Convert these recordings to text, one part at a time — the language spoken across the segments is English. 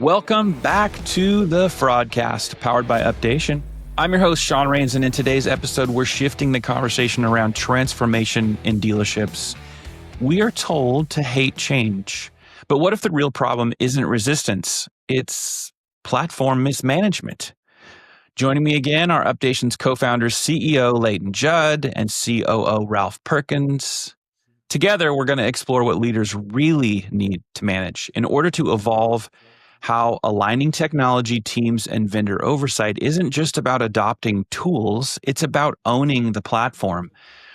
Welcome back to the FraudCast, powered by Updation. I'm your host, Sean Rains, and in today's episode, we're shifting the conversation around transformation in dealerships. We are told to hate change, but what if the real problem isn't resistance? It's platform mismanagement. Joining me again are Updation's co-founders, CEO Layton Judd and COO Ralph Perkins. Together, we're going to explore what leaders really need to manage in order to evolve how aligning technology teams and vendor oversight isn't just about adopting tools, it's about owning the platform.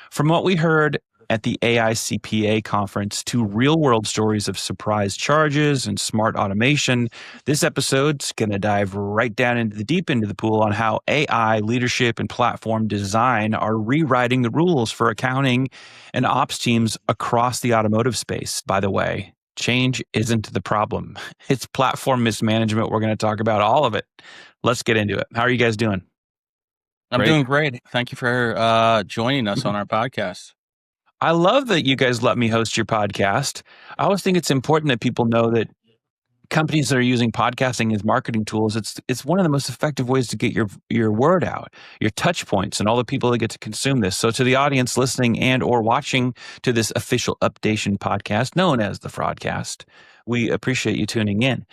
From what we heard at the AICPA conference to real-world stories of surprise charges and smart automation, this episode's going to dive right down into the deep end of the pool on how AI, leadership, and platform design are rewriting the rules for accounting and ops teams across the automotive space. By the way, change isn't the problem. It's platform mismanagement. We're going to talk about all of it. Let's get into it. How are you guys doing? I'm doing great. Thank you for joining us on our podcast. I love that you guys let me host your podcast. I always think it's important that people know that companies that are using podcasting as marketing tools, it's one of the most effective ways to get your word out, your touch points, and all the people that get to consume this. So to the audience listening and or watching to this official Updation podcast, known as the FraudCast, we appreciate you tuning in.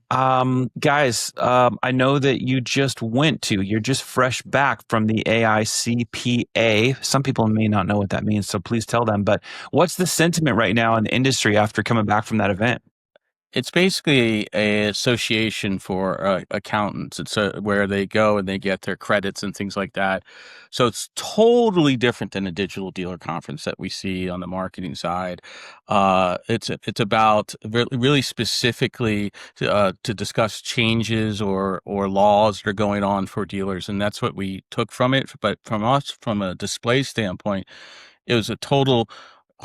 Guys, I know that you're just fresh back from the AICPA. Some people may not know what that means, so please tell them. But what's the sentiment right now in the industry after coming back from that event? It's basically an association for accountants. It's where they go and they get their credits and things like that. So it's totally different than a digital dealer conference that we see on the marketing side. It's about really specifically to discuss changes or laws that are going on for dealers, and that's what we took from it. But from us, from a display standpoint, it was a total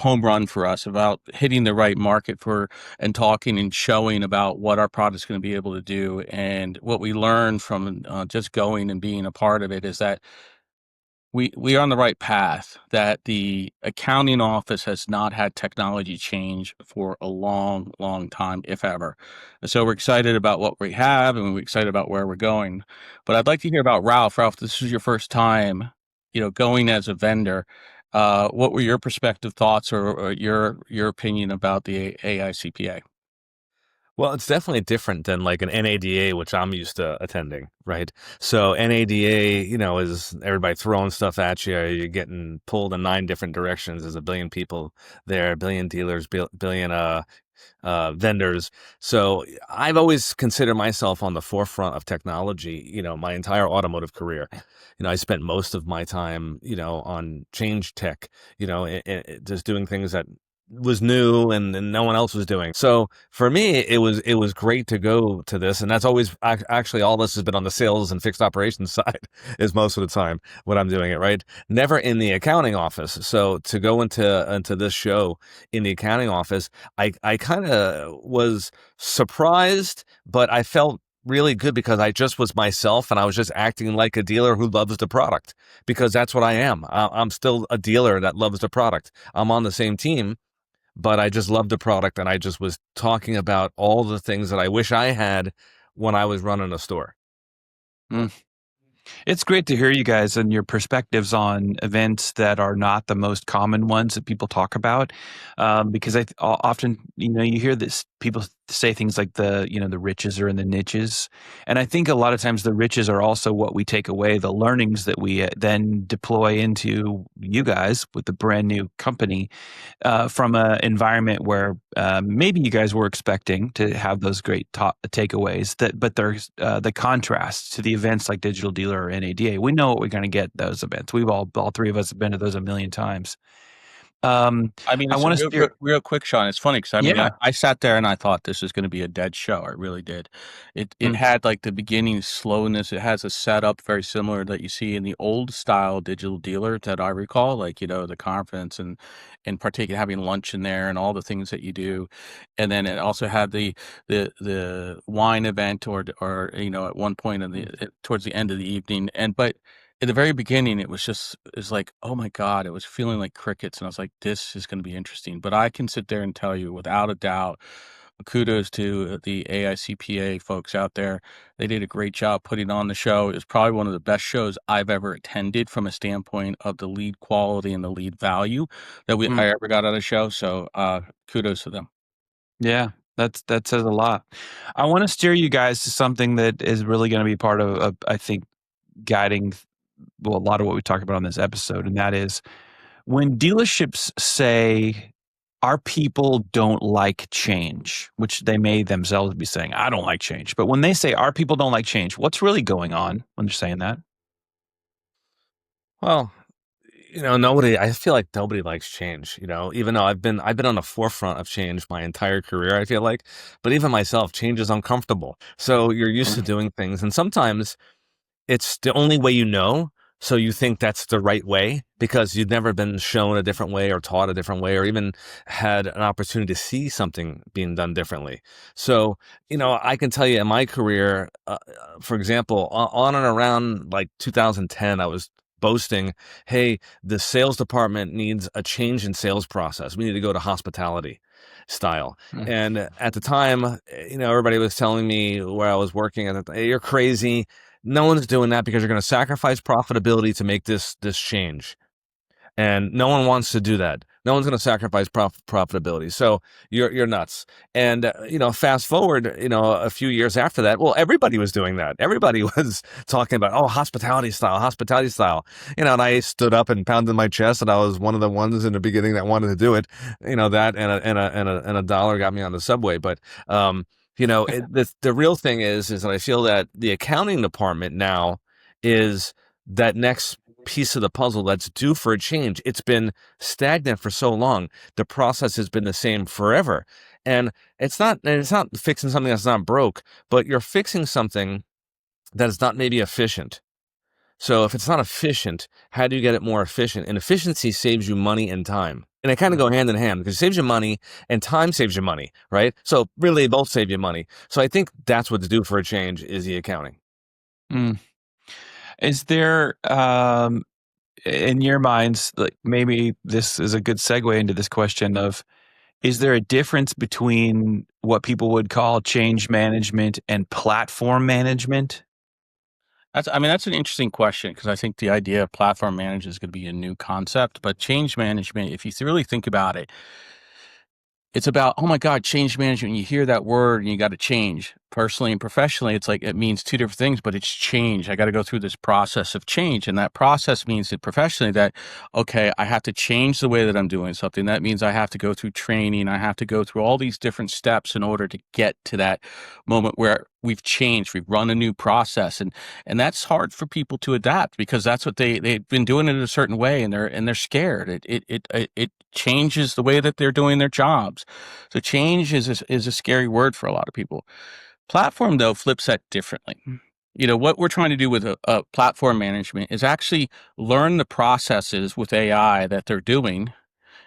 home run for us about hitting the right market for and talking and showing about what our product's going to be able to do. And what we learned from just going and being a part of it is that we are on the right path, that the accounting office has not had technology change for a long, long time, if ever. And so we're excited about what we have and we're excited about where we're going. But I'd like to hear about Ralph. Ralph, this is your first time, going as a vendor. What were your perspective thoughts or your opinion about the AICPA? Well, it's definitely different than like an NADA, which I'm used to attending, right? So NADA, is everybody throwing stuff at you. You're getting pulled in 9 different directions. There's a billion people there, a billion dealers, billion vendors. So I've always considered myself on the forefront of technology, my entire automotive career. I spent most of my time, on change tech, just doing things that was new and no one else was doing. So for me, it was great to go to this. And that's always actually all this has been on the sales and fixed operations side is most of the time when I'm doing it, right? Never in the accounting office. So to go into this show in the accounting office, I kind of was surprised, but I felt really good because I just was myself and I was just acting like a dealer who loves the product, because that's what I am. I'm still a dealer that loves the product. I'm on the same team, but I just love the product, and I just was talking about all the things that I wish I had when I was running a store. It's great to hear you guys and your perspectives on events that are not the most common ones that people talk about, because often, you hear this, people say things like the riches are in the niches. And I think a lot of times the riches are also what we take away, the learnings that we then deploy into you guys with the brand new company from an environment where maybe you guys were expecting to have those great takeaways, but there's the contrast to the events like Digital Dealer or NADA. We know what we're going to get at those events. We've all 3 of us have been to those a million times. I want to real quick, Sean. It's funny because I sat there and I thought this is going to be a dead show. I really did. It had like the beginning slowness. It has a setup very similar that you see in the old style digital dealer that I recall, like the conference and partaking, having lunch in there and all the things that you do. And then it also had the wine event or at one point towards the end of the evening. But at the very beginning, it was like, oh my God, it was feeling like crickets. And I was like, this is going to be interesting. But I can sit there and tell you without a doubt, kudos to the AICPA folks out there. They did a great job putting on the show. It was probably one of the best shows I've ever attended from a standpoint of the lead quality and the lead value that I ever got on a show. So kudos to them. Yeah, that says a lot. I want to steer you guys to something that is really going to be part of, I think, guiding a lot of what we talk about on this episode, and that is when dealerships say our people don't like change, which they may themselves be saying, I don't like change. But when they say our people don't like change, what's really going on when they're saying that? Well, I feel like nobody likes change, even though I've been on the forefront of change my entire career, I feel like, but even myself, change is uncomfortable. So you're used to doing things. And sometimes it's the only way so you think that's the right way because you've never been shown a different way or taught a different way or even had an opportunity to see something being done differently. So, I can tell you in my career, for example, on and around like 2010, I was boasting, hey, the sales department needs a change in sales process. We need to go to hospitality style. And at the time, everybody was telling me where I was working, hey, you're crazy. No one's doing that because you're going to sacrifice profitability to make this change. And no one wants to do that. No one's going to sacrifice profitability. So you're nuts. And, fast forward, a few years after that, well, everybody was doing that. Everybody was talking about, hospitality style. And I stood up and pounded my chest, and I was one of the ones in the beginning that wanted to do it. That and a dollar got me on the subway. But, the real thing is that I feel that the accounting department now is that next piece of the puzzle that's due for a change. It's been stagnant for so long. The process has been the same forever. And it's not fixing something that's not broke, but you're fixing something that is not maybe efficient. So if it's not efficient, how do you get it more efficient? And efficiency saves you money and time. And they kind of go hand in hand because it saves you money and time saves you money, right? So really they both save you money. So I think that's what's due for a change is the accounting. Is there, in your minds, like maybe this is a good segue into this question of, is there a difference between what people would call change management and platform management? That's an interesting question because I think the idea of platform management is going to be a new concept. But change management, if you really think about it, it's about, oh my God, change management. You hear that word and you got to change. Personally and professionally, it's like it means two different things, but it's change. I got to go through this process of change. And that process means that professionally that, okay, I have to change the way that I'm doing something. That means I have to go through training. I have to go through all these different steps in order to get to that moment where we've changed, we've run a new process. And that's hard for people to adapt because that's what they've been doing it a certain way and they're scared. It changes the way that they're doing their jobs. So change is a scary word for a lot of people. Platform, though, flips that differently. What we're trying to do with a platform management is actually learn the processes with AI that they're doing.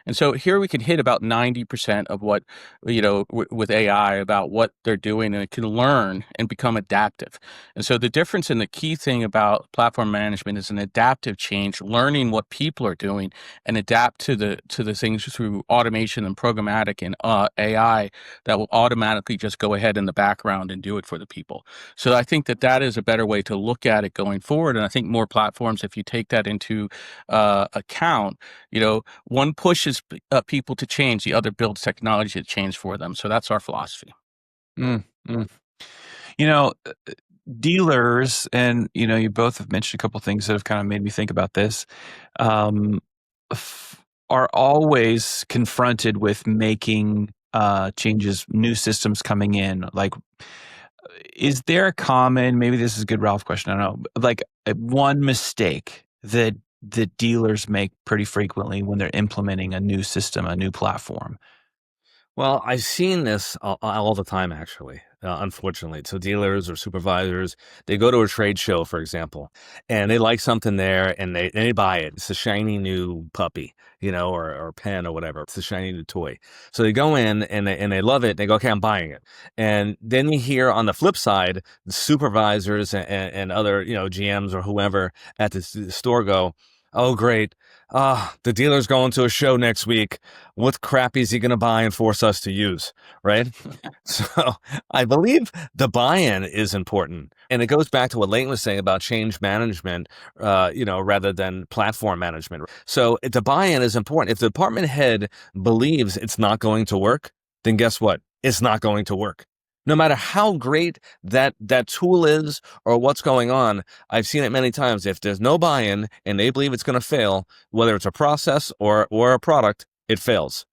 And so here we can hit about 90% of what, with AI about what they're doing, and it can learn and become adaptive. And so the difference and the key thing about platform management is an adaptive change, learning what people are doing and adapt to the things through automation and programmatic and AI that will automatically just go ahead in the background and do it for the people. So I think that is a better way to look at it going forward. And I think more platforms, if you take that into account, one pushes people to change, the other builds technology to change for them. So that's our philosophy. Dealers, and you both have mentioned a couple things that have kind of made me think about this, are always confronted with making changes, new systems coming in. Like, is there a common, maybe this is a good Ralph question, I don't know, like one mistake that the dealers make pretty frequently when they're implementing a new system, a new platform? Well, I've seen this all the time, actually, unfortunately. So dealers or supervisors, they go to a trade show, for example, and they like something there and they buy it. It's a shiny new puppy, or pen or whatever. It's a shiny new toy. So they go in and they love it. They go, okay, I'm buying it. And then you hear on the flip side, the supervisors and other, GMs or whoever at the store go, oh, great. The dealer's going to a show next week. What crap is he going to buy and force us to use? Right. So I believe the buy-in is important. And it goes back to what Layton was saying about change management, rather than platform management. So the buy-in is important. If the department head believes it's not going to work, then guess what? It's not going to work. No matter how great that tool is or what's going on, I've seen it many times. If there's no buy-in and they believe it's going to fail, whether it's a process or a product, it fails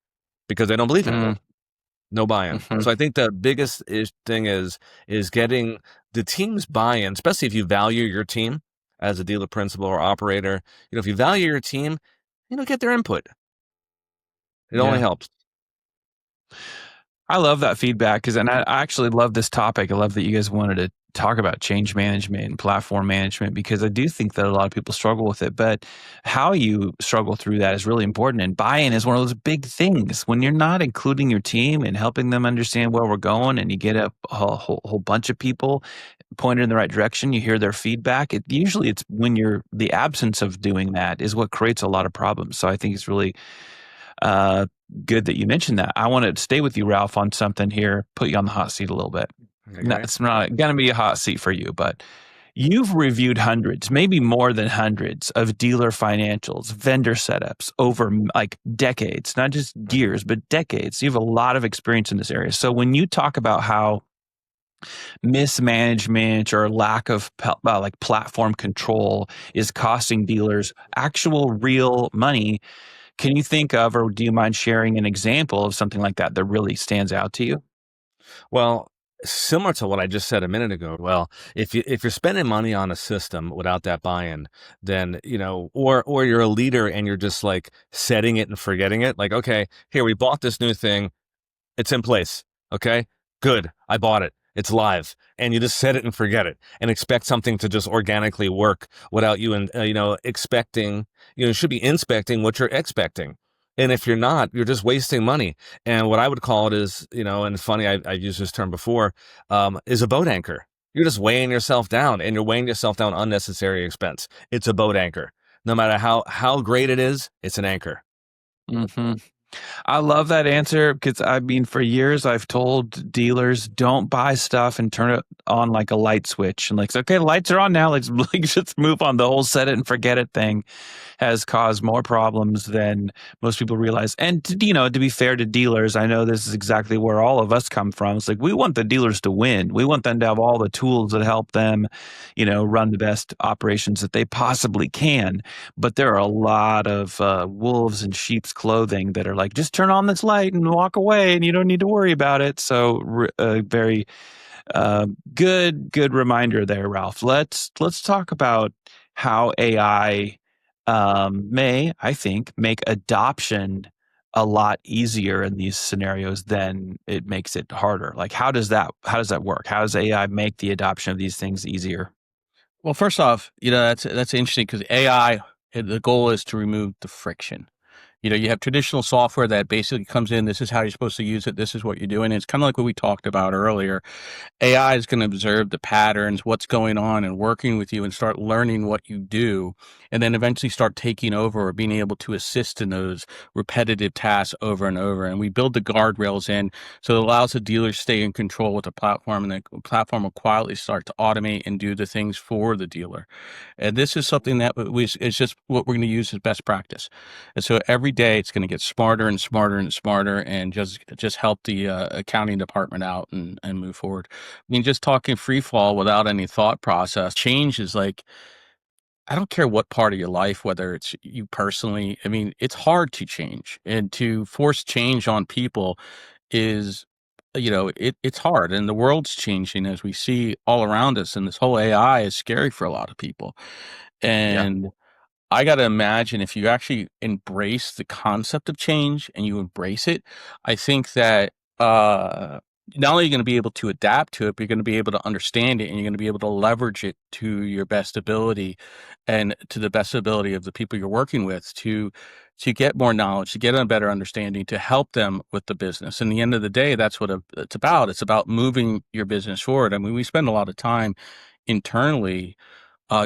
because they don't believe in it. No buy-in. Mhm. So I think the biggest thing is getting the team's buy-in, especially if you value your team as a dealer principal or operator. If you value your team, get their input. It only helps. I love that feedback and I actually love this topic. I love that you guys wanted to talk about change management and platform management because I do think that a lot of people struggle with it. But how you struggle through that is really important. And buy-in is one of those big things. When you're not including your team and helping them understand where we're going, and you get a whole bunch of people pointed in the right direction, you hear their feedback. It's when you're the absence of doing that is what creates a lot of problems. So I think it's really good that you mentioned that. I want to stay with you, Ralph, on something here, put you on the hot seat a little bit. Okay. It's not going to be a hot seat for you, but you've reviewed hundreds, maybe more than hundreds of dealer financials, vendor setups over like decades, not just years, but decades. You have a lot of experience in this area. So when you talk about how mismanagement or lack of like platform control is costing dealers actual real money, can you think of, or do you mind sharing an example of something like that that really stands out to you? Well, similar to what I just said a minute ago. Well, if you're spending money on a system without that buy-in, then or you're a leader and you're just like setting it and forgetting it. Like, okay, here we bought this new thing, it's in place. Okay, good, I bought it. It's live, and you just set it and forget it, and expect something to just organically work without you and expecting. You should be inspecting what you're expecting. And if you're not, you're just wasting money. And what I would call it is, and it's funny, I've used this term before, is a boat anchor. You're just weighing yourself down, and you're weighing yourself down unnecessary expense. It's a boat anchor. No matter how great it is, it's an anchor. Mm-hmm. I love that answer because for years I've told dealers don't buy stuff and turn it on like a light switch and like, okay, lights are on now. Let's just move on. The whole set it and forget it thing has caused more problems than most people realize. And to be fair to dealers, I know this is exactly where all of us come from. It's like we want the dealers to win. We want them to have all the tools that help them, run the best operations that they possibly can. But there are a lot of wolves in sheep's clothing that are like, just turn on this light and walk away, and you don't need to worry about it. So, very good reminder there, Ralph. Let's talk about how AI may, I think, make adoption a lot easier in these scenarios than it makes it harder. Like, how does that work? How does AI make the adoption of these things easier? Well, first off, that's interesting because AI, the goal is to remove the friction. You have traditional software that basically comes in, this is how you're supposed to use it, this is what you're doing. It's kind of like what we talked about earlier. AI is going to observe the patterns, what's going on, and working with you and start learning what you do, and then eventually start taking over or being able to assist in those repetitive tasks over and over. And we build the guardrails in so it allows the dealer to stay in control with the platform, and the platform will quietly start to automate and do the things for the dealer. And this is something that it's just what we're going to use as best practice. And so every day it's going to get smarter and smarter and smarter, and just help the accounting department out and move forward. I mean, just talking free fall without any thought process, change is like, I don't care what part of your life, whether it's you personally, I mean, it's hard to change, and to force change on people is, it's hard, and the world's changing as we see all around us, and this whole AI is scary for a lot of people. Yeah. And I got to imagine if you actually embrace the concept of change and you embrace it, I think that not only are you going to be able to adapt to it, but you're going to be able to understand it, and you're going to be able to leverage it to your best ability and to the best ability of the people you're working with to get more knowledge, to get a better understanding, to help them with the business. In the end of the day, that's what it's about. It's about moving your business forward. I mean, we spend a lot of time internally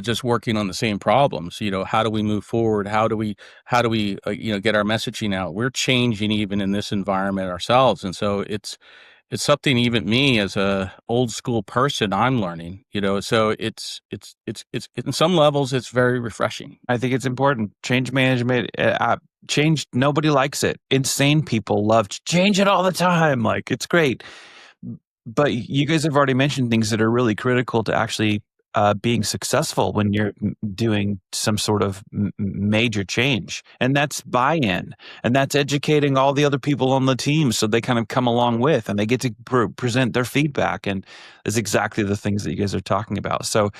just working on the same problems. How do we move forward? How do we get our messaging out? We're changing even in this environment ourselves, and so it's something even me as a old school person I'm learning. So it's in some levels it's very refreshing. I think it's important. Change management, change, nobody likes it. Insane people love to change it all the time. Like, it's great. But you guys have already mentioned things that are really critical to actually being successful when you're doing some sort of major change. And that's buy-in. And that's educating all the other people on the team so they kind of come along with and they get to present their feedback. And is exactly the things that you guys are talking about. So,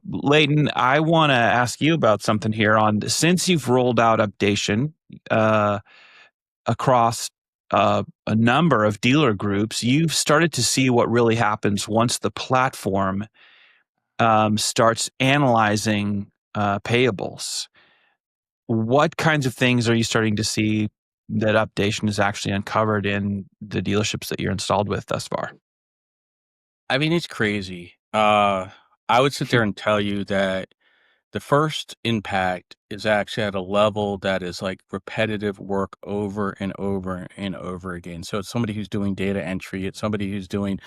Layton, I want to ask you about something here since you've rolled out Updation across a number of dealer groups, you've started to see what really happens once the platform starts analyzing payables. What kinds of things are you starting to see that Updation has actually uncovered in the dealerships that you're installed with thus far? I mean, it's crazy. I would sit there and tell you that the first impact is actually at a level that is like repetitive work over and over and over again. So it's somebody who's doing data entry, it's somebody who's doing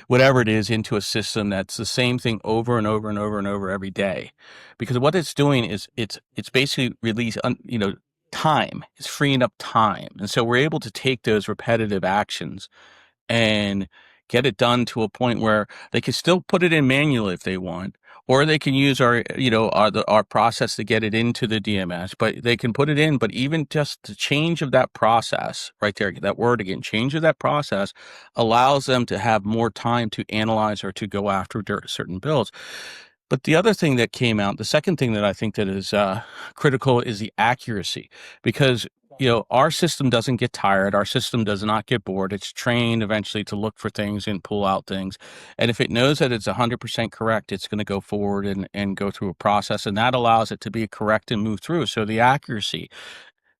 whatever it is into a system that's the same thing over and over and over and over every day. Because what it's doing is it's basically time. It's freeing up time. And so we're able to take those repetitive actions and get it done to a point where they can still put it in manually if they want, or they can use our process to get it into the DMS, but they can put it in. But even just the change of that process right there, that word again, change of that process allows them to have more time to analyze or to go after certain bills. But the other thing that came out, the second thing that I think that is critical is the accuracy, because our system doesn't get tired. Our system does not get bored. It's trained eventually to look for things and pull out things. And if it knows that it's 100% correct, it's going to go forward and go through a process. And that allows it to be correct and move through. So the accuracy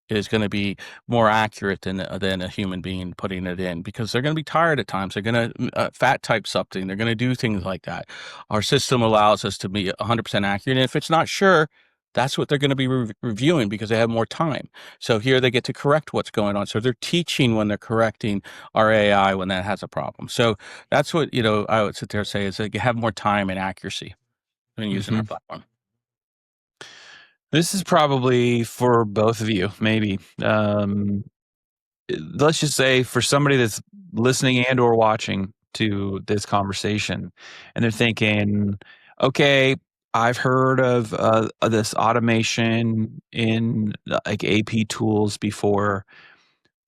is going to be more accurate than a human being putting it in, because they're going to be tired at times. They're going to fat type something. They're going to do things like that. Our system allows us to be 100% accurate. And if it's not sure, that's what they're going to be reviewing because they have more time. So here they get to correct what's going on. So they're teaching when they're correcting our AI when that has a problem. So that's what, I would sit there and say is that you have more time and accuracy when using our platform. This is probably for both of you, maybe. Let's just say for somebody that's listening and or watching to this conversation, and they're thinking, okay, I've heard of this automation in like AP tools before.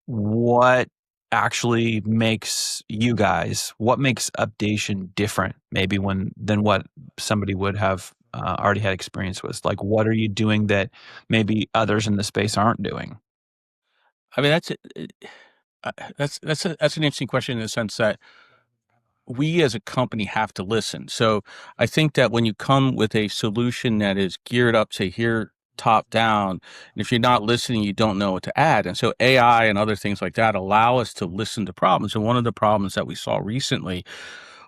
What actually makes what makes Updation different maybe than what somebody would have already had experience with? Like, what are you doing that maybe others in the space aren't doing? I mean, that's an interesting question in the sense that we as a company have to listen. So I think that when you come with a solution that is geared up, say here, top down, and if you're not listening, you don't know what to add. And so AI and other things like that allow us to listen to problems. And one of the problems that we saw recently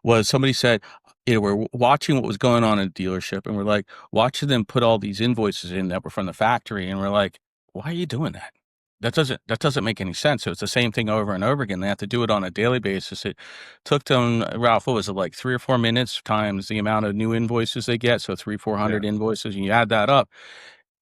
was somebody said, we're watching what was going on in a dealership, and we're like watching them put all these invoices in that were from the factory, and we're like, why are you doing that? That doesn't make any sense. So it's the same thing over and over again. They have to do it on a daily basis. It took them, Ralph, what was it, like 3 or 4 minutes times the amount of new invoices they get. So 400 invoices, and you add that up,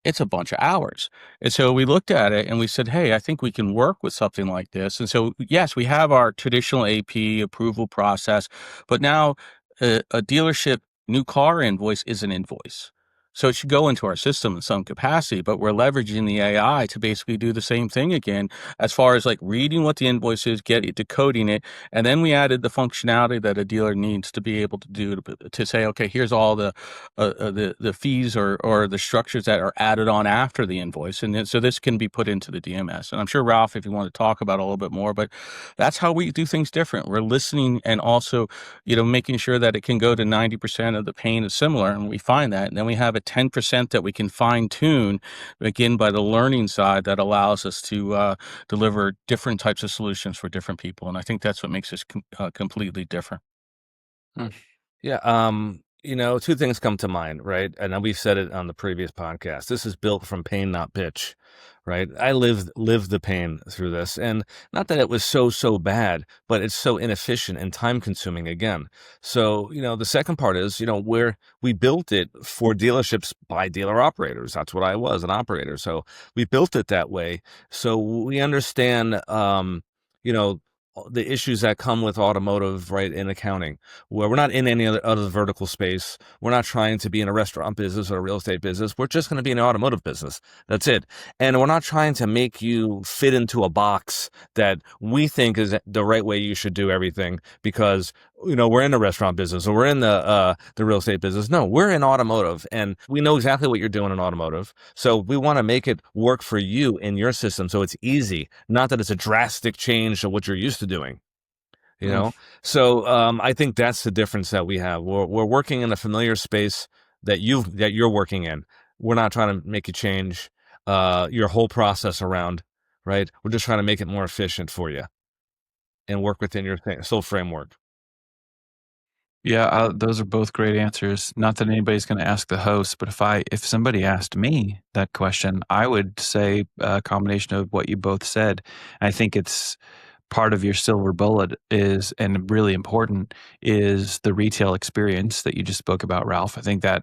it's a bunch of hours. And so we looked at it and we said, hey, I think we can work with something like this. And so, yes, we have our traditional AP approval process, but now a dealership new car invoice is an invoice. So it should go into our system in some capacity, but we're leveraging the AI to basically do the same thing again, as far as like reading what the invoice is, decoding it. And then we added the functionality that a dealer needs to be able to do to say, okay, here's all the fees or the structures that are added on after the invoice. And then, so this can be put into the DMS. And I'm sure, Ralph, if you want to talk about it a little bit more, but that's how we do things different. We're listening and also, making sure that it can go to 90% of the pain is similar. And we find that. And then we have a 10% that we can fine tune, again, by the learning side that allows us to deliver different types of solutions for different people. And I think that's what makes us completely different. Yeah. Two things come to mind, right? And we've said it on the previous podcast. This is built from pain, not pitch, right? I lived the pain through this, and not that it was so bad, but it's so inefficient and time consuming again. So, the second part is, where we built it for dealerships by dealer operators. That's what I was, an operator. So we built it that way. So we understand, the issues that come with automotive, right, in accounting, where we're not in any other vertical space. We're not trying to be in a restaurant business or a real estate business. We're just going to be in an automotive business. That's it. And we're not trying to make you fit into a box that we think is the right way you should do everything because, we're in the restaurant business or we're in the real estate business. No, we're in automotive and we know exactly what you're doing in automotive. So we want to make it work for you in your system so it's easy, not that it's a drastic change to what you're used to doing. So I think that's the difference that we have. We're working in a familiar space that you're working in. We're not trying to make you change your whole process around, right? We're just trying to make it more efficient for you and work within your still framework. Yeah, those are both great answers. Not that anybody's going to ask the host, but if somebody asked me that question, I would say a combination of what you both said. I think it's part of your silver bullet is, and really important, is the retail experience that you just spoke about, Ralph. I think that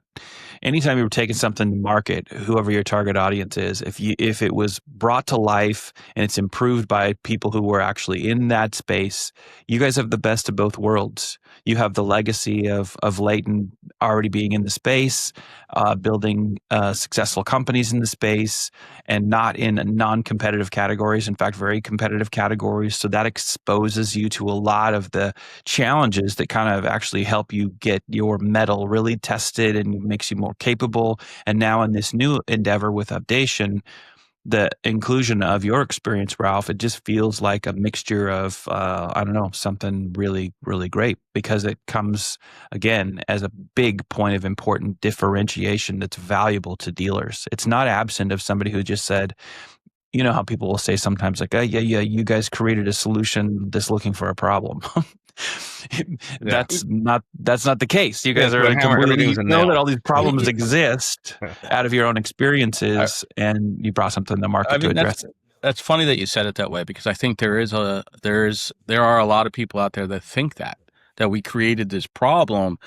anytime you're taking something to market, whoever your target audience is, if it was brought to life and it's improved by people who were actually in that space, you guys have the best of both worlds. You have the legacy of Layton already being in the space, building successful companies in the space, and not in non-competitive categories. In fact, very competitive categories. So that exposes you to a lot of the challenges that kind of actually help you get your mettle really tested and makes you more capable. And now in this new endeavor with Updation, the inclusion of your experience, Ralph, it just feels like a mixture of, something really, really great because it comes, again, as a big point of important differentiation that's valuable to dealers. It's not absent of somebody who just said, you know how people will say sometimes like, yeah, you guys created a solution that's looking for a problem. That's not the case. You guys are completely know that all these problems exist out of your own experiences, and you brought something to the market to address it. That's funny that you said it that way because I think there are a lot of people out there that think that we created this problem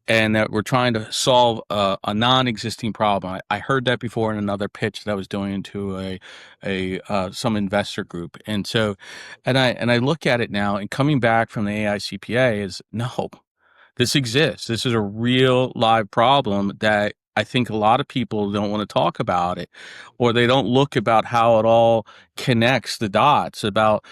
and that we're trying to solve a non-existing problem. I heard that before in another pitch that I was doing to some investor group, and I look at it now, and coming back from the AICPA is no, this exists. This is a real live problem that I think a lot of people don't want to talk about it, or they don't look about how it all connects the dots about,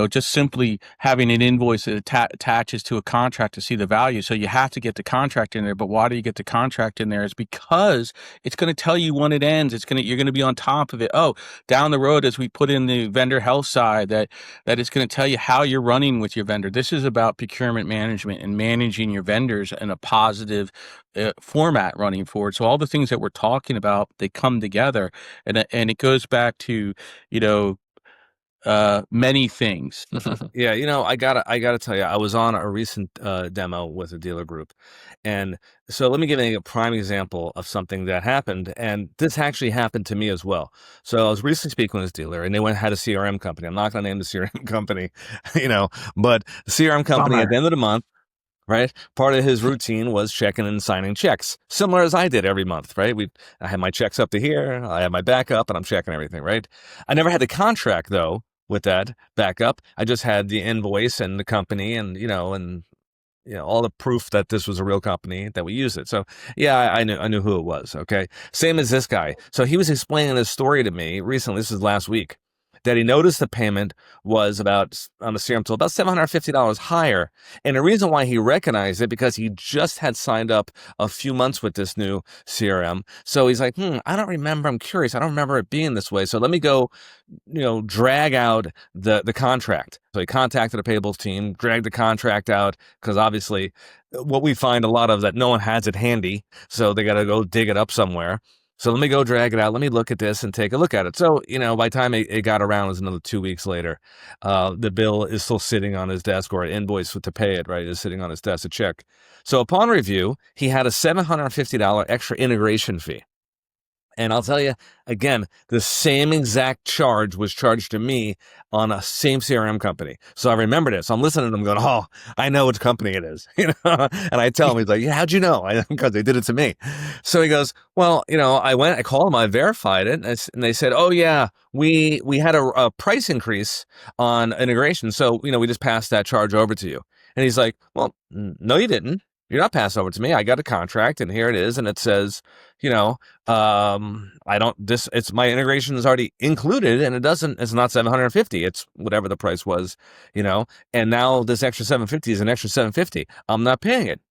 just simply having an invoice that attaches to a contract to see the value. So you have to get the contract in there. But why do you get the contract in there? Is because it's going to tell you when it ends. You're going to be on top of it. Oh, down the road, as we put in the vendor health side, that it's going to tell you how you're running with your vendor. This is about procurement management and managing your vendors in a positive format running forward. So all the things that we're talking about, they come together, and it goes back to, many things. Yeah, I gotta tell you, I was on a recent demo with a dealer group, and so let me give you a prime example of something that happened, and this actually happened to me as well. So I was recently speaking with this dealer, and they had a CRM company. I'm not gonna name the CRM company, but the CRM company at the end of the month. Right. Part of his routine was checking and signing checks, similar as I did every month. Right. I had my checks up to here. I have my backup and I'm checking everything. Right. I never had the contract, though, with that backup. I just had the invoice and the company and all the proof that this was a real company that we use it. So yeah, I knew who it was. Okay. Same as this guy. So he was explaining this story to me recently. This is last week. That he noticed the payment was about, on the CRM tool, about $750 higher. And the reason why he recognized it, because he just had signed up a few months with this new CRM. So he's like, I don't remember. I'm curious. I don't remember it being this way. So let me go, drag out the contract. So he contacted the payables team, dragged the contract out, because obviously what we find a lot of that no one has it handy. So they got to go dig it up somewhere. So let me go drag it out. Let me look at this and take a look at it. So, by the time it got around, it was another 2 weeks later. The bill is still sitting on his desk, or an invoice to pay it, right, is sitting on his desk, a check. So upon review, he had a $750 extra integration fee. And I'll tell you, again, the same exact charge was charged to me on a same CRM company. So I remembered it. So I'm listening to them going, oh, I know which company it is. And I tell him, he's like, yeah, how'd you know? Because they did it to me. So he goes, well, I called them, I verified it. And they said, oh, yeah, we had a price increase on integration. So, we just passed that charge over to you. And he's like, well, no, you didn't. You're not passing over to me. I got a contract, and here it is. And it says, it's my integration is already included, and it's not 750. It's whatever the price was, and now this extra 750 is an extra 750. I'm not paying it.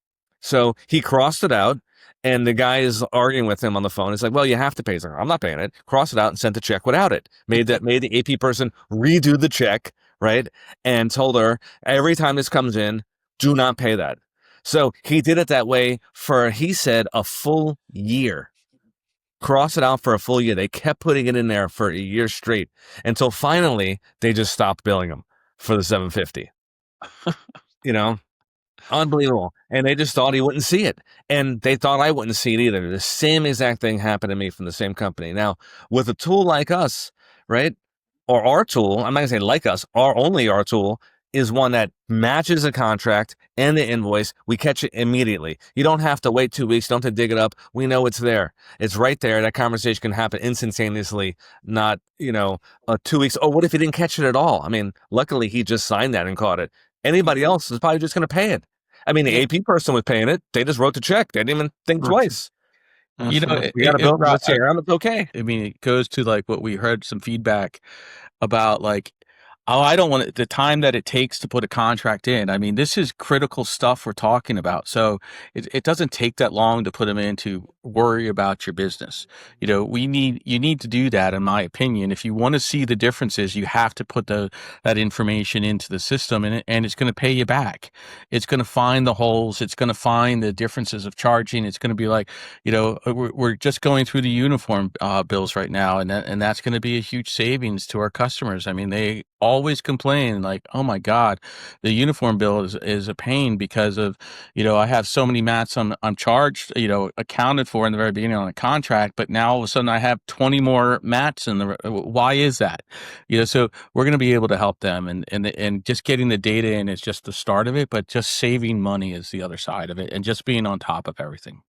So he crossed it out, and the guy is arguing with him on the phone. It's like, well, you have to pay. He's like, I'm not paying it. Crossed it out and sent the check without it. Made the AP person redo the check, right? And told her, every time this comes in, do not pay that. So he did it that way for, he said, a full year. Cross it out for a full year. They kept putting it in there for a year straight until finally they just stopped billing him for the 750. Unbelievable. And they just thought he wouldn't see it. And they thought I wouldn't see it either. The same exact thing happened to me from the same company. Now, with a tool like us, right? Or our tool, I'm not gonna say like us, our tool is one that matches the contract and the invoice. We catch it immediately. You don't have to wait 2 weeks. Don't have to dig it up. We know it's there. It's right there. That conversation can happen instantaneously, not, 2 weeks. Oh, what if he didn't catch it at all? I mean, luckily he just signed that and caught it. Anybody else is probably just going to pay it. I mean, the AP person was paying it. They just wrote the check. They didn't even think twice. We got to build it here. It's okay. I mean, it goes to like what we heard some feedback about, like, oh, I don't want it, the time that it takes to put a contract in. I mean, this is critical stuff we're talking about. So it doesn't take that long to put them in to worry about your business. You need to do that, in my opinion. If you want to see the differences, you have to put that information into the system, and it's going to pay you back. It's going to find the holes. It's going to find the differences of charging. It's going to be like, we're just going through the uniform bills right now, and that's going to be a huge savings to our customers. I mean, they always complain like, oh my God, the uniform bill is a pain because of, I have so many mats I'm charged, accounted for in the very beginning on a contract, but now all of a sudden I have 20 more mats why is that? So we're going to be able to help them, and just getting the data in is just the start of it, but just saving money is the other side of it, and just being on top of everything.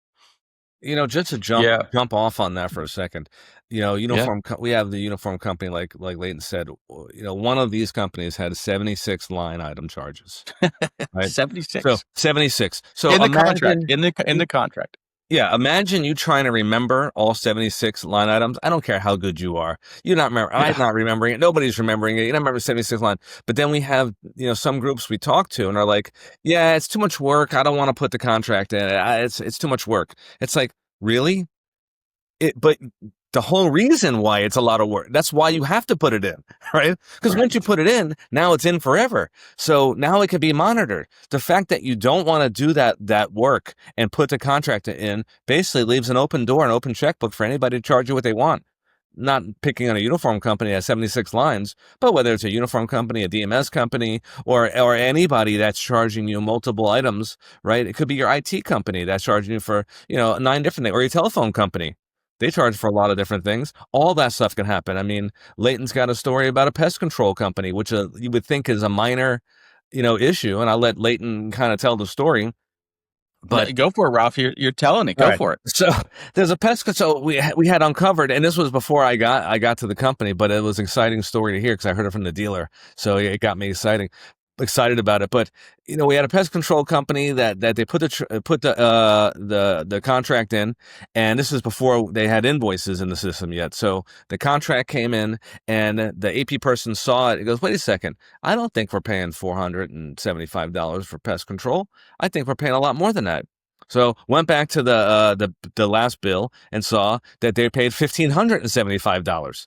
Just to jump off on that for a second, we have the uniform company, like Layton said, one of these companies had 76 line item charges, right? 76. So 76. So in the contract. Yeah, imagine you trying to remember all 76 line items. I don't care how good you are. You're not remember. I'm not remembering it. Nobody's remembering it. You don't remember 76 line. But then we have, some groups we talk to and are like, yeah, it's too much work. I don't want to put the contract in. It's too much work. It's like, really? But the whole reason why it's a lot of work, that's why you have to put it in, right? Because once you put it in, now it's in forever. So now it can be monitored. The fact that you don't want to do that work and put the contract in basically leaves an open door, an open checkbook for anybody to charge you what they want. Not picking on a uniform company that has 76 lines, but whether it's a uniform company, a DMS company, or anybody that's charging you multiple items, right? It could be your IT company that's charging you for, 9 different things, or your telephone company. They charge for a lot of different things. All that stuff can happen. I mean, Layton's got a story about a pest control company, which you would think is a minor, issue. And I'll let Layton kind of tell the story. But go for it, Ralph. You're telling it. Go for it. So there's a pest. So we had uncovered, and this was before I got to the company, but it was an exciting story to hear because I heard it from the dealer. So it got me excited about it. But we had a pest control company that they put the contract in, and this is before they had invoices in the system yet. So the contract came in, and the AP person saw it. He goes, "Wait a second, I don't think we're paying $475 for pest control. I think we're paying a lot more than that." So went back to the last bill and saw that they paid $1,575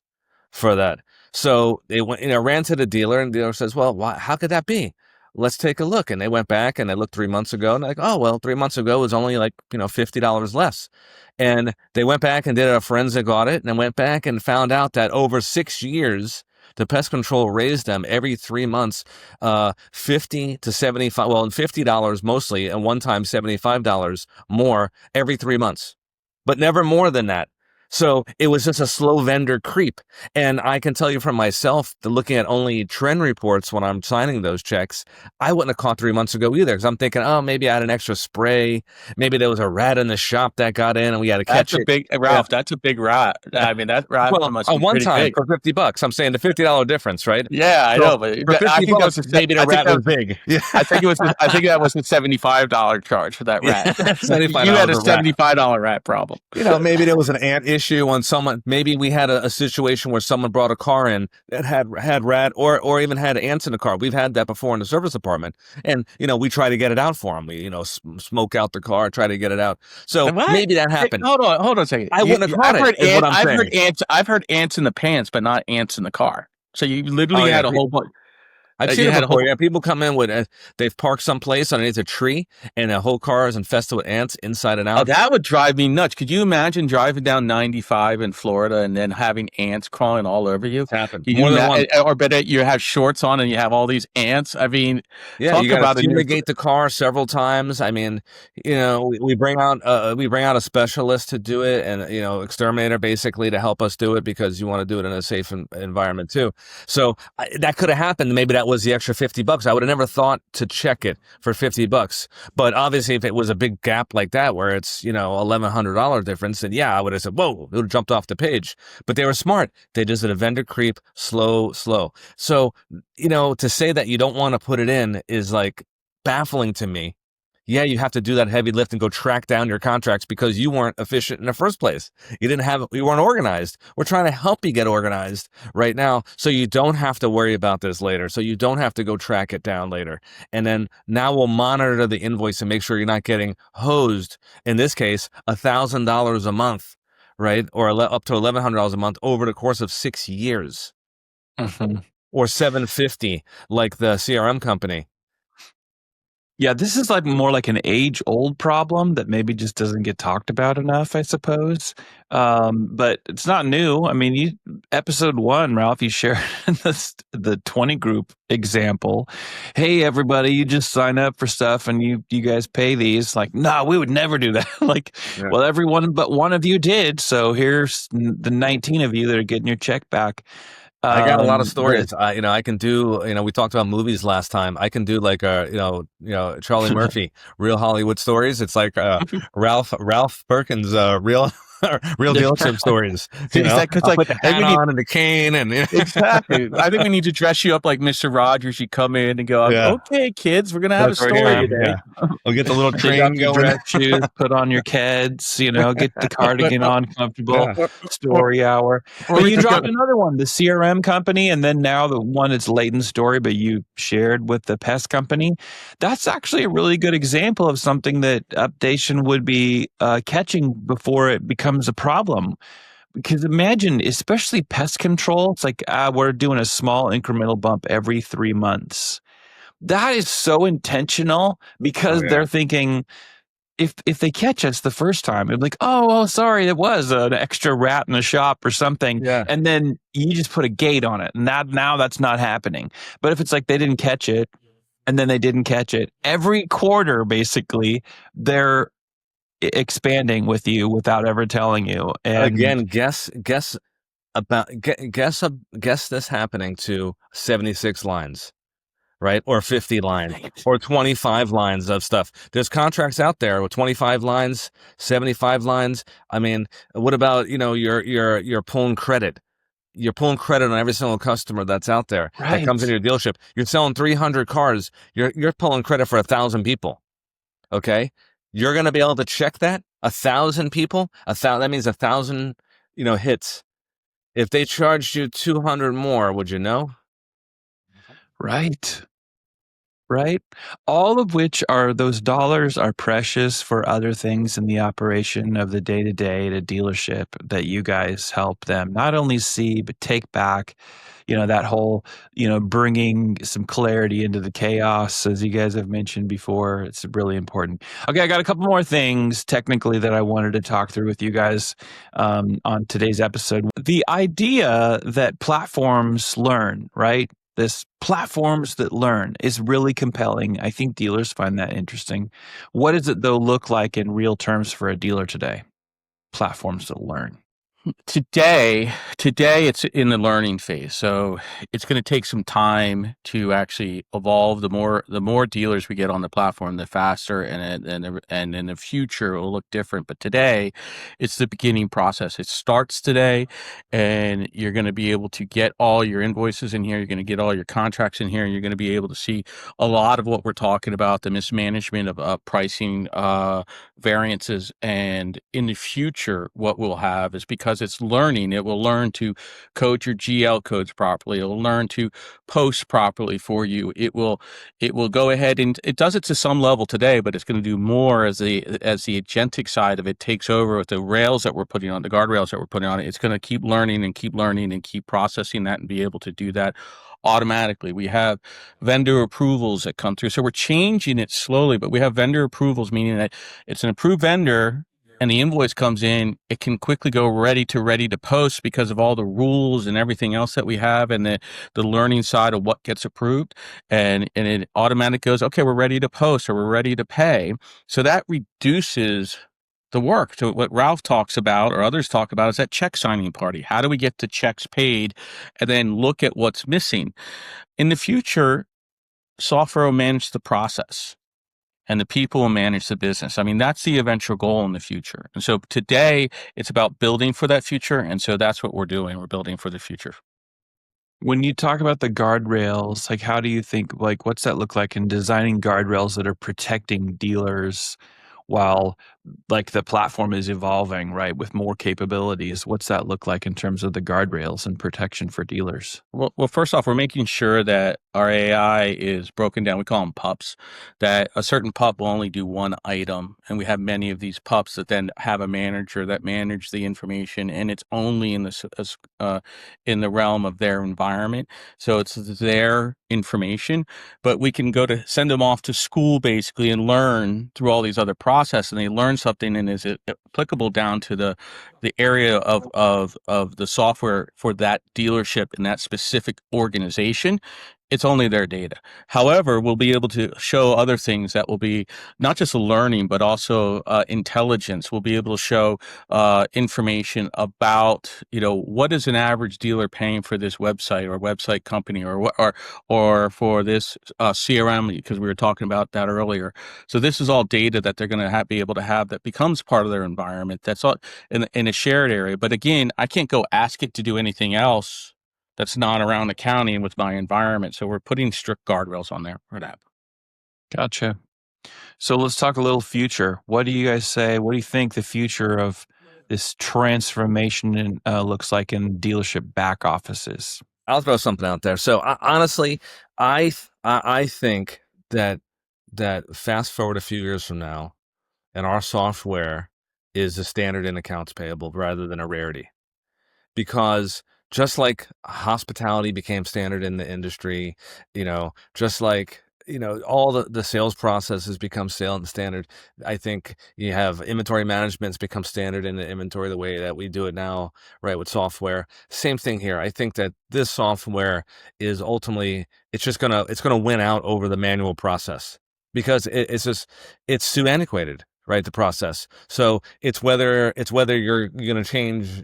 for that. So they went, ran to the dealer, and the dealer says, "Well, how could that be?" let's take a look. And they went back and they looked 3 months ago and like, oh, well, 3 months ago was only like, $50 less. And they went back and did a forensic audit and then went back and found out that over 6 years, the pest control raised them every 3 months, 50 to 75, well, $50 mostly, and one time $75 more every 3 months, but never more than that. So it was just a slow vendor creep. And I can tell you from myself, looking at only trend reports when I'm signing those checks, I wouldn't have caught 3 months ago either. Because I'm thinking, oh, maybe I had an extra spray. Maybe there was a rat in the shop that got in and we had to catch it. Big, Ralph, that's a big rat. I mean, that rat must be one pretty time big. for $50. I'm saying the $50 difference, right? Yeah, I know, but for $50, I think that was maybe the rat was big. Yeah. I think that was a $75 charge for that rat. $75 You had a $75 rat problem. Maybe there was an ant issue on someone. Maybe we had a situation where someone brought a car in that had rat or even had ants in the car. We've had that before in the service department, and we try to get it out for them. We smoke out the car, try to get it out. So maybe that happened. Hold on a second. I wouldn't have caught it. I've heard ants in the pants, but not ants in the car. So you literally had a whole bunch. I've seen it before. Yeah, people come in with they've parked someplace underneath a tree, and the whole car is infested with ants inside and out. Oh, that would drive me nuts. Could you imagine driving down 95 in Florida and then having ants crawling all over you? It's happened. Or better, you have shorts on and you have all these ants. I mean, yeah, you got to fumigate the car several times. I mean, we bring out a specialist to do it, and exterminator basically to help us do it because you want to do it in a safe environment too. So that could have happened. Maybe that was the extra $50. I would have never thought to check it for $50. But obviously, if it was a big gap like that, where it's $1,100 difference, then yeah, I would have said, whoa, it would have jumped off the page. But they were smart. They just did a vendor creep, slow. So to say that you don't want to put it in is like baffling to me. Yeah, you have to do that heavy lift and go track down your contracts because you weren't efficient in the first place. You weren't organized. We're trying to help you get organized right now so you don't have to worry about this later. So you don't have to go track it down later. And then now we'll monitor the invoice and make sure you're not getting hosed. In this case, $1,000 a month, right? Or up to $1,100 a month over the course of 6 years. Mm-hmm. Or $750 like the CRM company. Yeah, this is more like an age-old problem that maybe just doesn't get talked about enough, I suppose. But it's not new. I mean, episode 1, Ralph, you shared the 20 group example. Hey, everybody, you just sign up for stuff and you guys pay these. No, we would never do that. Well, everyone but one of you did. So here's the 19 of you that are getting your check back. I got a lot of stories. I can do, we talked about movies last time. I can do Charlie Murphy, Real Hollywood Stories. It's like Ralph Perkins, real dealership stories. I put the hat on and the cane and exactly. I think we need to dress you up like Mr. Rogers. You come in and go, okay, kids, we're gonna have a story today. Yeah. We'll get the little train going. Shoes, put on your Keds, get the cardigan on, comfortable. Story hour. But you dropped another one, the CRM company, and then now the one is Layton's story, but you shared with the pest company. That's actually a really good example of something that Updation would be catching before it becomes a problem. Because imagine, especially pest control, it's we're doing a small incremental bump every 3 months. That is so intentional because they're thinking if they catch us the first time, it'd be like, oh, sorry, it was an extra rat in the shop or something. Yeah. And then you just put a gate on it. And now that's not happening. But if it's they didn't catch it and then they didn't catch it, every quarter, basically, they're expanding with you without ever telling you. And again, guess this happening to 76 lines, right? Or 50 lines, or 25 lines of stuff. There's contracts out there with 25 lines, 75 lines. I mean, what about you're pulling credit? You're pulling credit on every single customer that's out there that comes into your dealership. You're selling 300 cars. You're pulling credit for 1,000 people. Okay. You're going to be able to check that 1,000 people, that means 1,000, hits. If they charged you 200 more, would you know? Right. right? All of which are those dollars are precious for other things in the operation of the day to day at a dealership that you guys help them not only see, but take back, that whole, bringing some clarity into the chaos, as you guys have mentioned before. It's really important. Okay, I got a couple more things technically that I wanted to talk through with you guys on today's episode. The idea that platforms learn, right? This platforms that learn is really compelling. I think dealers find that interesting. What does it, though, look like in real terms for a dealer today? Platforms that learn. Today it's in the learning phase. So it's going to take some time to actually evolve. The more dealers we get on the platform, the faster, and in the future it will look different. But today, it's the beginning process. It starts today, and you're going to be able to get all your invoices in here. You're going to get all your contracts in here, and you're going to be able to see a lot of what we're talking about, the mismanagement of pricing variances. And in the future, what we'll have is, because it's learning, it will learn to code your GL codes properly. It will learn to post properly for you. It will go ahead, and it does it to some level today, but it's going to do more as the agentic side of it takes over with the rails that we're putting on, the guardrails that we're putting on it. It's going to keep learning and keep learning and keep processing that and be able to do that automatically. We have vendor approvals that come through. So we're changing it slowly, but we have vendor approvals, meaning that it's an approved vendor and the invoice comes in, it can quickly go ready to post because of all the rules and everything else that we have, and the learning side of what gets approved, and it automatic goes, okay, we're ready to post or we're ready to pay. So that reduces the work. So what Ralph talks about or others talk about is that check signing party. How do we get the checks paid and then look at what's missing? In the future, software will manage the process and the people will manage the business. I mean, that's the eventual goal in the future. And so today it's about building for that future. And so that's what we're doing. We're building for the future. When you talk about the guardrails, like how do you think, like what's that look like in designing guardrails that are protecting dealers while like the platform is evolving, right, with more capabilities? What's that look like in terms of the guardrails and protection for dealers? Well, first off, we're making sure that our AI is broken down. We call them pups, that a certain pup will only do one item. And we have many of these pups that then have a manager that manage the information, and it's only in the realm of their environment. So it's their information, but we can send them off to school basically and learn through all these other processes, and they learn something and is applicable down to the area of the software for that dealership and that specific organization. It's only their data. However, we'll be able to show other things that will be not just learning, but also intelligence. We'll be able to show information about, what is an average dealer paying for this website or website company or for this CRM, because we were talking about that earlier. So this is all data that they're going to be able to have that becomes part of their environment. That's all in a shared area. But again, I can't go ask it to do anything else that's not around the county and with my environment. So we're putting strict guardrails on there for that. Gotcha. So let's talk a little future. What do you guys say? What do you think the future of this transformation looks like in dealership back offices? I'll throw something out there. So honestly, I think that fast forward a few years from now, and our software is a standard in accounts payable rather than a rarity, because just like hospitality became standard in the industry, just like all the sales processes become standard. I think you have inventory management's become standard in the inventory the way that we do it now, right, with software. Same thing here. I think that this software is ultimately it's gonna win out over the manual process, because it's too antiquated, right, the process. So it's whether you're gonna change,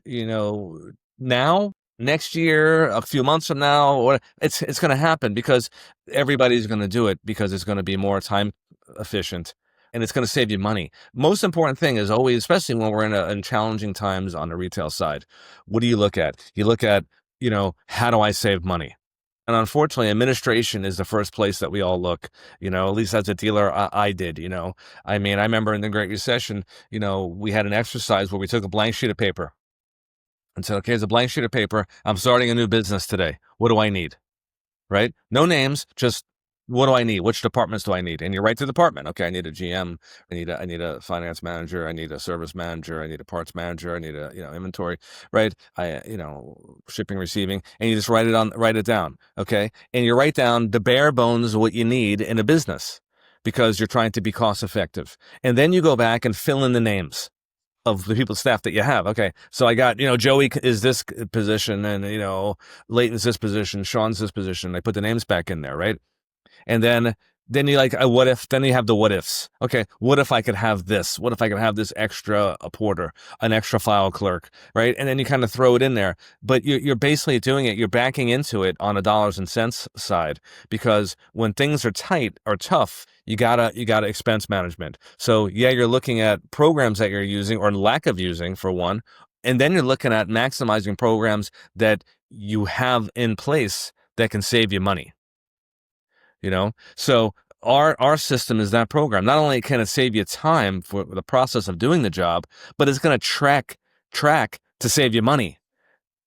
now, next year, a few months from now, or it's going to happen because everybody's going to do it, because it's going to be more time efficient and it's going to save you money. Most important thing is always, especially when we're in challenging times on the retail side, what do you look at? You look at, how do I save money? And unfortunately, administration is the first place that we all look, at least as a dealer, I did, I mean, I remember in the Great Recession, we had an exercise where we took a blank sheet of paper and said, okay, here's a blank sheet of paper. I'm starting a new business today. What do I need? Right? No names, just what do I need? Which departments do I need? And you write the department. Okay, I need a GM. I need a finance manager. I need a service manager. I need a parts manager. I need a inventory. Right. Shipping, receiving, and you just write it down. Okay, and you write down the bare bones of what you need in a business because you're trying to be cost effective. And then you go back and fill in the names of the people staff that you have. Okay, so I got Joey is this position, and Layton's this position, Sean's this position. I put the names back in there, right? And then you like, what if, then you have the what ifs. Okay, what if I could have this? What if I could have this extra a porter, an extra file clerk, right? And then you kind of throw it in there. But you're basically doing it, you're backing into it on a dollars and cents side, because when things are tight or tough, you gotta expense management. So yeah, you're looking at programs that you're using or lack of using for one, and then you're looking at maximizing programs that you have in place that can save you money. So our system is that program. Not only can it save you time for the process of doing the job, but it's going to track to save you money.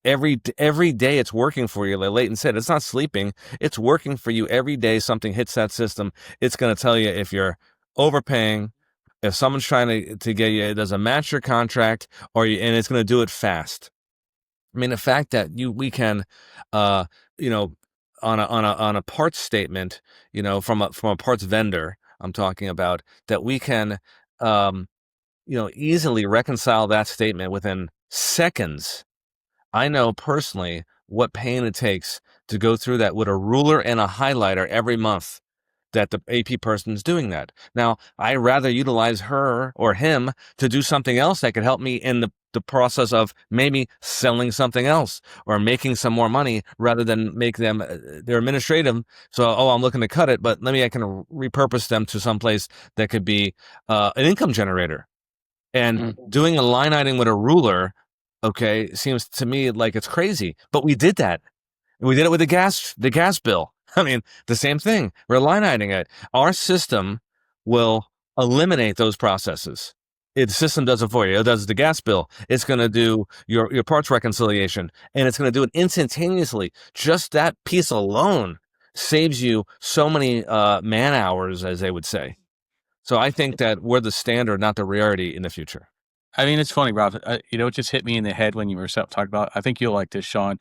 Every day it's working for you. Like Layton said, it's not sleeping. It's working for you every day. Something hits that system. It's going to tell you if you're overpaying, if someone's trying to get you, it doesn't match your contract, and it's going to do it fast. I mean, the fact that we can, on a parts statement, from a parts vendor, I'm talking about, that we can, easily reconcile that statement within seconds. I know personally what pain it takes to go through that with a ruler and a highlighter every month, that the AP person's doing that. Now, I'd rather utilize her or him to do something else that could help me in the process of maybe selling something else or making some more money, rather than make them they're administrative. So, I'm looking to cut it, but I can repurpose them to someplace that could be an income generator. And doing a line item with a ruler, okay, seems to me like it's crazy. But we did that. We did it with the gas bill. I mean, the same thing. We're line iteming it. Our system will eliminate those processes. The system does it for you. It does the gas bill. It's going to do your parts reconciliation, and it's going to do it instantaneously. Just that piece alone saves you so many man hours, as they would say. So I think that we're the standard, not the rarity in the future. I mean, it's funny, Ralph. It just hit me in the head when you were talking about. I think you'll like this, Sean.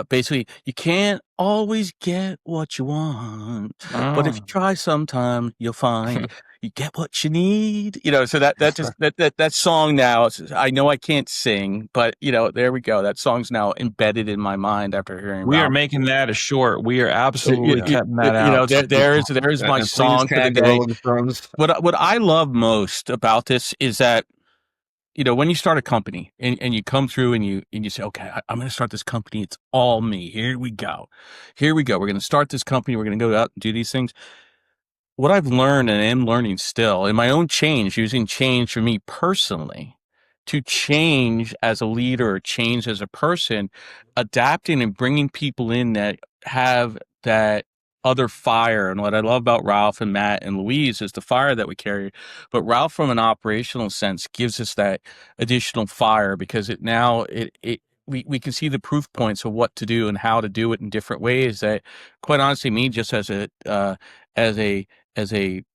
Basically, you can't always get what you want, but if you try, sometime you'll find you get what you need. So that song now. I know I can't sing, but there we go. That song's now embedded in my mind after hearing. We are making that a short. We are absolutely cutting that out. There is my song for the day. What I love most about this is that, when you start a company and you come through and you say, okay, I'm going to start this company. It's all me. Here we go. We're going to start this company. We're going to go out and do these things. What I've learned and am learning still in my own change, using change for me personally to change as a leader, change as a person, adapting and bringing people in that have that other fire. And what I love about Ralph and Matt and Louise is the fire that we carry. But Ralph, from an operational sense, gives us that additional fire, because we can see the proof points of what to do and how to do it in different ways. That, quite honestly, me just as a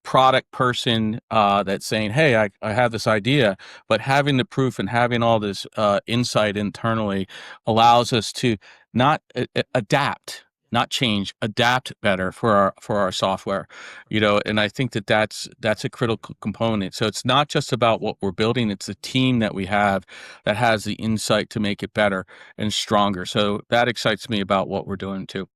product person that's saying, hey, I have this idea, but having the proof and having all this insight internally allows us to not adapt, not change, adapt better for our software, and I think that's a critical component. So it's not just about what we're building, it's the team that we have that has the insight to make it better and stronger. So that excites me about what we're doing too.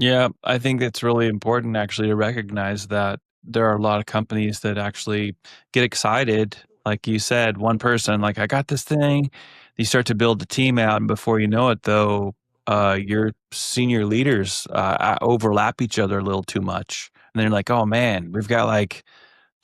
Yeah, I think it's really important actually to recognize that there are a lot of companies that actually get excited. Like you said, one person, like, I got this thing. You start to build the team out, and before you know it, though, your senior leaders overlap each other a little too much. And they're like, oh man, we've got like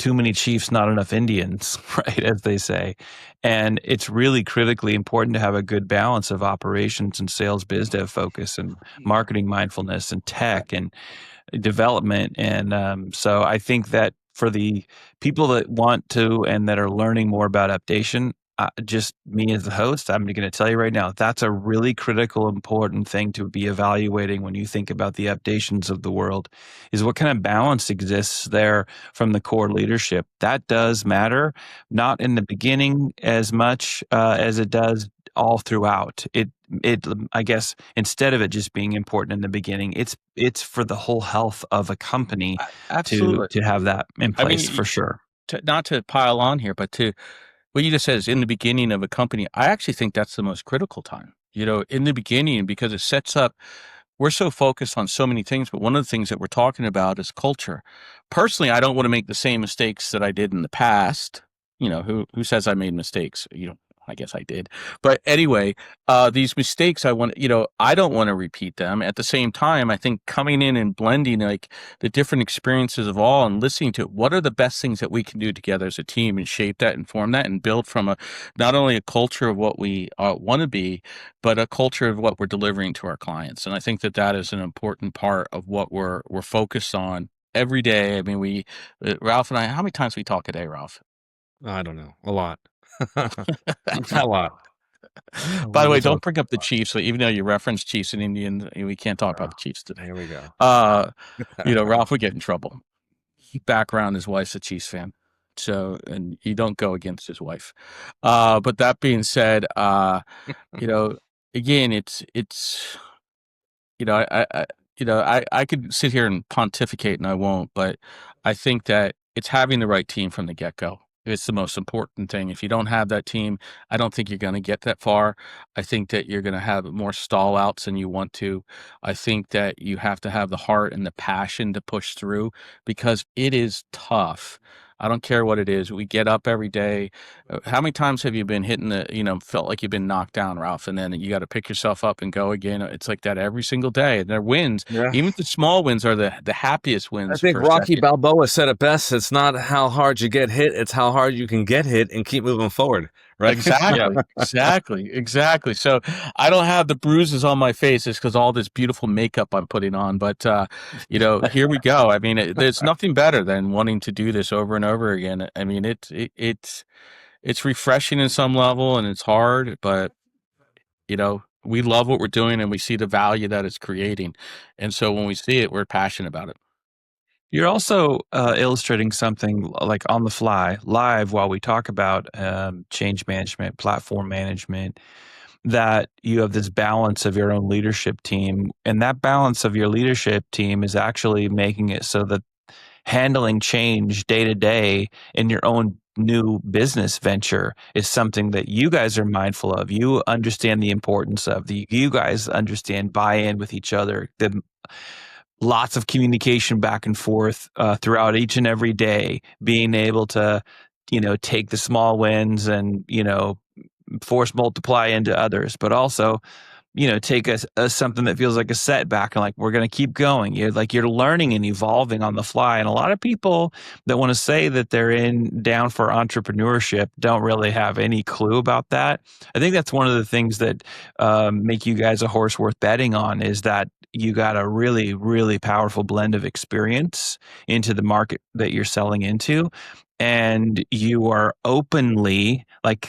too many chiefs, not enough Indians, right, as they say. And it's really critically important to have a good balance of operations and sales biz dev focus and marketing mindfulness and tech and development. And so I think that for the people that want to and that are learning more about Updation, just me as the host, I'm going to tell you right now, that's a really critical, important thing to be evaluating when you think about the updations of the world, is what kind of balance exists there from the core leadership. That does matter, not in the beginning as much as it does all throughout. I guess instead of it just being important in the beginning, it's for the whole health of a company Absolutely. to have that in I mean, place for sure. not to pile on here, but to what you just said is in the beginning of a company. I actually think that's the most critical time, in the beginning, because it sets up. We're so focused on so many things, but one of the things that we're talking about is culture. Personally, I don't want to make the same mistakes that I did in the past. Who says I made mistakes? I guess I did. But anyway, these mistakes I don't want to repeat them. At the same time, I think coming in and blending like the different experiences of all and listening to what are the best things that we can do together as a team and shape that and form that and build from not only a culture of what we want to be, but a culture of what we're delivering to our clients. And I think that is an important part of what we're focused on every day. I mean, Ralph and I, how many times we talk a day, Ralph? I don't know. A lot. A lot. By the way, We don't talk bring up a the lot. Chiefs. So even though you referenced Chiefs and Indians, we can't talk about the Chiefs today. Here we go. Ralph would get in trouble. Background, his wife's a Chiefs fan. So, and you don't go against his wife. But that being said, again, it's I could sit here and pontificate and I won't, but I think that it's having the right team from the get-go. It's the most important thing. If you don't have that team, I don't think you're going to get that far. I think that you're going to have more stall outs than you want to. I think that you have to have the heart and the passion to push through because it is tough. I don't care what it is. We get up every day. How many times have you been hitting felt like you've been knocked down, Ralph, and then you got to pick yourself up and go again? It's like that every single day. And their wins, Yeah. even the small wins, are the happiest wins. I think for a Rocky second. Balboa said it best. It's not how hard you get hit; it's how hard you can get hit and keep moving forward. Right? Exactly. So I don't have the bruises on my face. It's because all this beautiful makeup I'm putting on. But here we go. I mean, there's nothing better than wanting to do this over and over again. I mean, it's refreshing in some level, and it's hard, but we love what we're doing, and we see the value that it's creating, and so when we see it, we're passionate about it. You're also illustrating something like on the fly, live, while we talk about change management, platform management, that you have this balance of your own leadership team. And that balance of your leadership team is actually making it so that handling change day to day in your own new business venture is something that you guys are mindful of. You understand the importance of you guys understand buy-in with each other. Lots of communication back and forth throughout each and every day, being able to, take the small wins and, force multiply into others, but also, take a something that feels like a setback and like, we're going to keep going. You're learning and evolving on the fly. And a lot of people that want to say that they're down for entrepreneurship don't really have any clue about that. I think that's one of the things that make you guys a horse worth betting on, is that you got a really, really powerful blend of experience into the market that you're selling into. And you are openly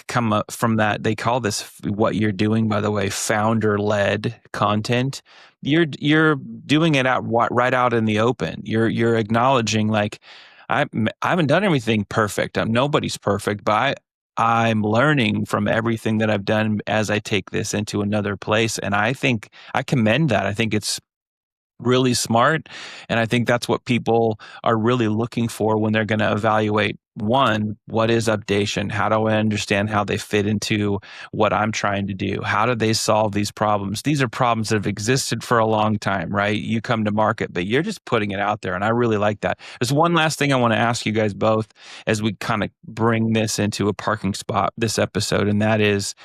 come up from that. They call this, what you're doing, by the way, founder-led content. You're doing it right out in the open. You're acknowledging I haven't done everything perfect. Nobody's perfect, but I'm learning from everything that I've done as I take this into another place. And I think I commend that. I think it's really smart. And I think that's what people are really looking for when they're going to evaluate, one, what is Updation? How do I understand how they fit into what I'm trying to do? How do they solve these problems? These are problems that have existed for a long time, right? You come to market, but you're just putting it out there. And I really like that. There's one last thing I want to ask you guys both as we kind of bring this into a parking spot, this episode, and that is,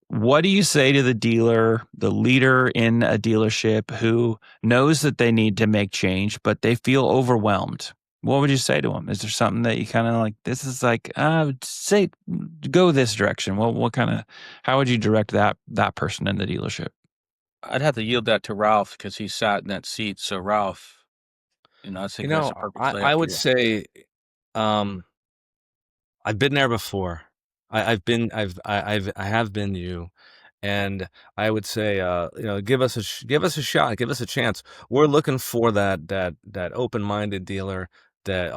what do you say to the dealer, the leader in a dealership who knows that they need to make change, but they feel overwhelmed? What would you say to them? Is there something that you kind of like, this is like, say, go this direction? How would you direct that person in the dealership? I'd have to yield that to Ralph because he sat in that seat. So Ralph, I think that's a perfect I would say, I've been there before. I have been you, and I would say, give us a shot, give us a chance. We're looking for that open-minded dealer that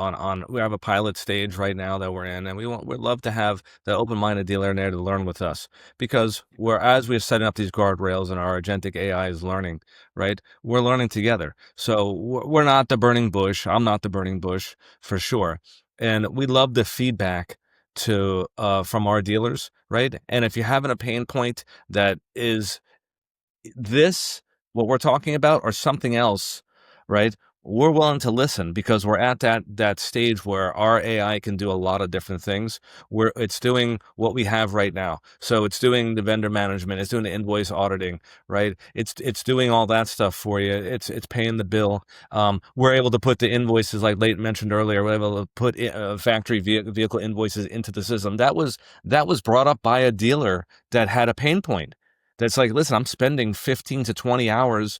we have a pilot stage right now that we're in, and we'd love to have the open-minded dealer in there to learn with us, because as we're setting up these guardrails and our agentic AI is learning, right? We're learning together. So we're not the burning bush. I'm not the burning bush for sure. And we love the feedback from our dealers, right? And if you're having a pain point that is this, what we're talking about, or something else, right? We're willing to listen, because we're at that stage where our AI can do a lot of different things. It's doing what we have right now. So it's doing the vendor management, it's doing the invoice auditing, right? It's doing all that stuff for you. It's paying the bill. We're able to put the invoices, like Layton mentioned earlier. We're able to put factory vehicle invoices into the system. That was brought up by a dealer that had a pain point. That's like, listen, I'm spending 15 to 20 hours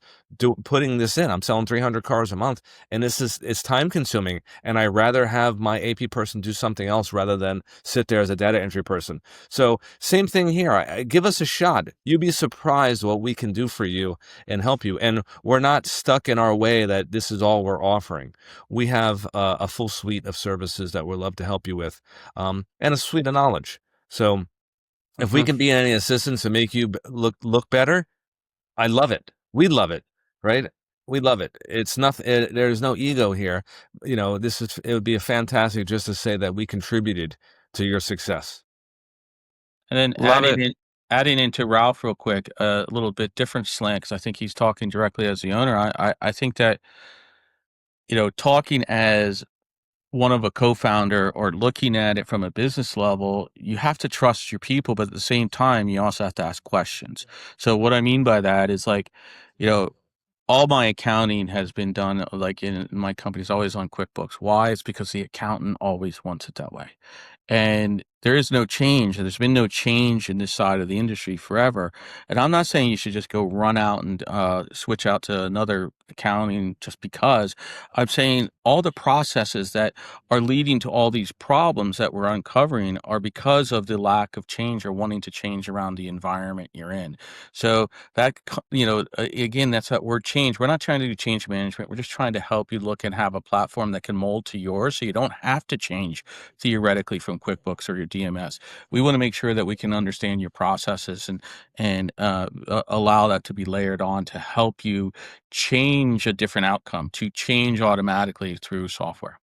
putting this in. I'm selling 300 cars a month, and it's time consuming. And I rather have my AP person do something else rather than sit there as a data entry person. So same thing here. Give us a shot. You'd be surprised what we can do for you and help you. And we're not stuck in our way that this is all we're offering. We have a full suite of services that we'd love to help you with, and a suite of knowledge. So if we can be any assistance to make you look better, I love it. We love it, right? We love it. It's nothing. There's no ego here. It would be fantastic just to say that we contributed to your success. And then adding into Ralph real quick, a little bit different slant, because I think he's talking directly as the owner. I think that, talking as one of a co-founder or looking at it from a business level, you have to trust your people, but at the same time, you also have to ask questions. So what I mean by that is, like, all my accounting has been done, like, in my company is always on QuickBooks. Why? It's because the accountant always wants it that way. And there is no change. There's been no change in this side of the industry forever. And I'm not saying you should just go run out and switch out to another accounting just because. I'm saying all the processes that are leading to all these problems that we're uncovering are because of the lack of change or wanting to change around the environment you're in. So that, again, that's that word change. We're not trying to do change management. We're just trying to help you look and have a platform that can mold to yours, so you don't have to change theoretically from QuickBooks or your DMS. We want to make sure that we can understand your processes and allow that to be layered on to help you change a different outcome, to change automatically through software.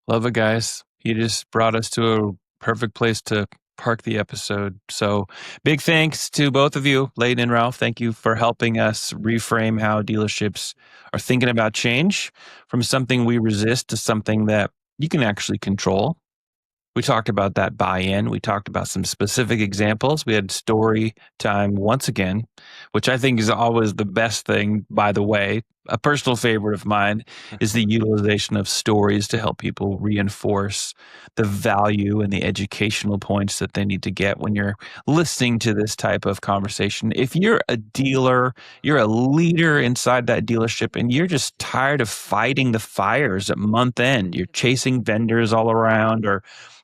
Love it, guys. You just brought us to a perfect place to park the episode. So big thanks to both of you, Layton and Ralph. Thank you for helping us reframe how dealerships are thinking about change from something we resist to something that you can actually control. We talked about that buy-in. We talked about some specific examples. We had story time once again, which I think is always the best thing, by the way. A personal favorite of mine is the utilization of stories to help people reinforce the value and the educational points that they need to get when you're listening to this type of conversation. If you're a dealer, you're a leader inside that dealership, and you're just tired of fighting the fires at month end, you're chasing vendors all around or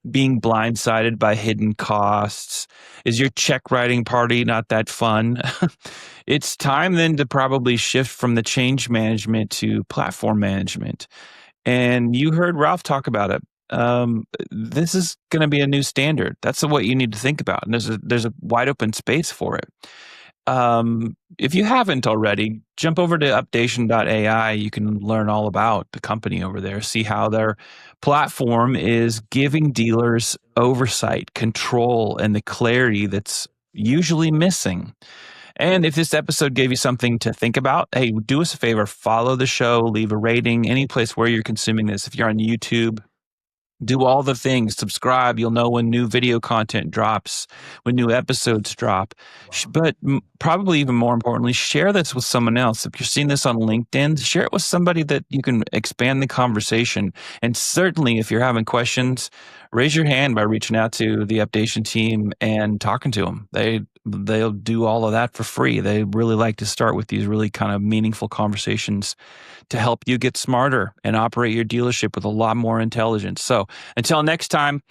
being blindsided by hidden costs. Is your check writing party not that fun? It's time then to probably shift from the change management to platform management. And you heard Ralph talk about it. This is going to be a new standard. That's what you need to think about. And there's a wide open space for it. If you haven't already, jump over to Updation.ai. You can learn all about the company over there, see how their platform is giving dealers oversight, control, and the clarity that's usually missing. And if this episode gave you something to think about, hey, do us a favor, follow the show, leave a rating, any place where you're consuming this. If you're on YouTube, do all the things, subscribe. You'll know when new video content drops, when new episodes drop. But probably even more importantly, share this with someone else. If you're seeing this on LinkedIn, share it with somebody that you can expand the conversation. And certainly, if you're having questions, raise your hand by reaching out to the Updation team and talking to them. They'll do all of that for free. They really like to start with these really kind of meaningful conversations to help you get smarter and operate your dealership with a lot more intelligence. So until next time,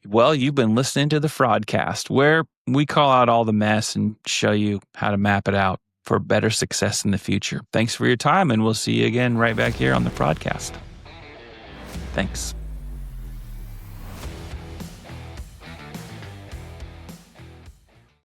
Well, you've been listening to the FraudCast, where we call out all the mess and show you how to map it out for better success in the future. Thanks for your time, and we'll see you again right back here on the FraudCast. Thanks.